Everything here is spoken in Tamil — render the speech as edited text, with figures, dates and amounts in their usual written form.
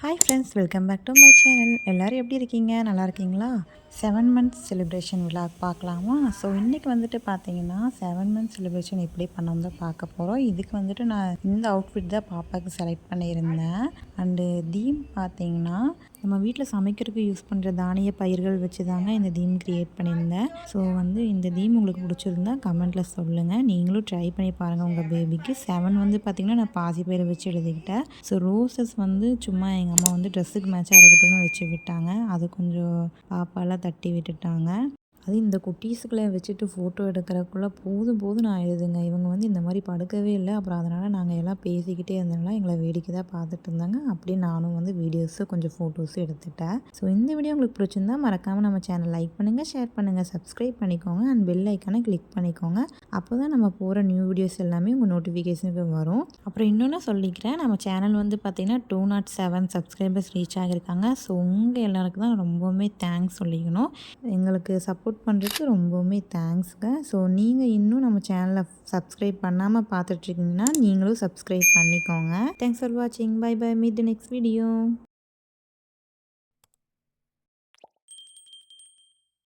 Hi friends, welcome back to my channel. எல்லோரும் எப்படி இருக்கீங்க? நல்லா இருக்கீங்களா? 7 மந்த்ஸ் செலிப்ரேஷன் விழாக் பார்க்கலாமா? ஸோ இன்றைக்கி வந்துட்டு பார்த்தீங்கன்னா 7 மந்த்ஸ் செலிப்ரேஷன் எப்படி பண்ணோம் தான் பார்க்க போகிறோம். இதுக்கு வந்துட்டு நான் இந்த அவுட்ஃபிட் தான் பாப்பாவுக்கு செலக்ட் பண்ணியிருந்தேன். அண்டு தீம் பார்த்தீங்கன்னா நம்ம வீட்டில் சமைக்கிறதுக்கு யூஸ் பண்ணுற தானிய பயிர்கள் வச்சு தாங்க இந்த தீம் க்ரியேட் பண்ணியிருந்தேன். ஸோ இந்த தீம் உங்களுக்கு பிடிச்சிருந்தா கமெண்ட்டில் சொல்லுங்கள். நீங்களும் ட்ரை பண்ணி பாருங்கள் உங்கள் பேபிக்கு. 7 வந்து பார்த்திங்கன்னா நான் பாசி பயிரை வச்சு எழுதிக்கிட்டேன். ஸோ ரோசஸ் வந்து சும்மா எங்கள் அம்மா வந்து ட்ரெஸ்ஸுக்கு மேட்சாக இருக்கட்டும்னு வச்சு விட்டாங்க. அது கொஞ்சம் பாப்பாலாம் தட்டி விட்டுட்டாங்க. அது இந்த குட்டீஸுக்களை வச்சுட்டு ஃபோட்டோ எடுக்கிறக்குள்ள போதும் போதும் நான் எழுதுங்க. இவங்க வந்து இந்த மாதிரி படுக்கவே இல்லை. அப்புறம் அதனால் நாங்கள் எல்லாம் பேசிக்கிட்டே இருந்தனால எங்களை வேடிக்கை தான் பார்த்துட்டு இருந்தாங்க. அப்படியே நானும் வந்து வீடியோஸு கொஞ்சம் ஃபோட்டோஸும் எடுத்துட்டேன். ஸோ இந்த வீடியோ உங்களுக்கு பிடிச்சிருந்தா மறக்காமல் நம்ம சேனல் லைக் பண்ணுங்கள், ஷேர் பண்ணுங்கள், சப்ஸ்கிரைப் பண்ணிக்கோங்க அண்ட் பெல் ஐக்கானை கிளிக் பண்ணிக்கோங்க. அப்போ தான் நம்ம போகிற நியூ வீடியோஸ் எல்லாமே உங்கள் நோட்டிஃபிகேஷனுக்கு வரும். அப்புறம் இன்னொன்று சொல்லிக்கிறேன், நம்ம சேனல் வந்து பார்த்திங்கன்னா 207 சப்ஸ்கிரைபர்ஸ் ரீச் ஆகியிருக்காங்க. ஸோ உங்கள் எல்லாருக்கு தான் ரொம்பவுமே தேங்க்ஸ் சொல்லிக்கணும். எங்களுக்கு சப்போர்ட் பண்ணுறதுக்கு ரொம்பவுமே தேங்க்ஸ்ங்க. ஸோ நீங்கள் இன்னும் நம்ம சேனலை சப்ஸ்கிரைப் பண்ணாமல் பார்த்துட்ருக்கீங்கன்னா நீங்களும் சப்ஸ்கிரைப் பண்ணிக்கோங்க. தேங்க்ஸ் ஃபார் வாட்சிங். Bye bye. Meet the next video.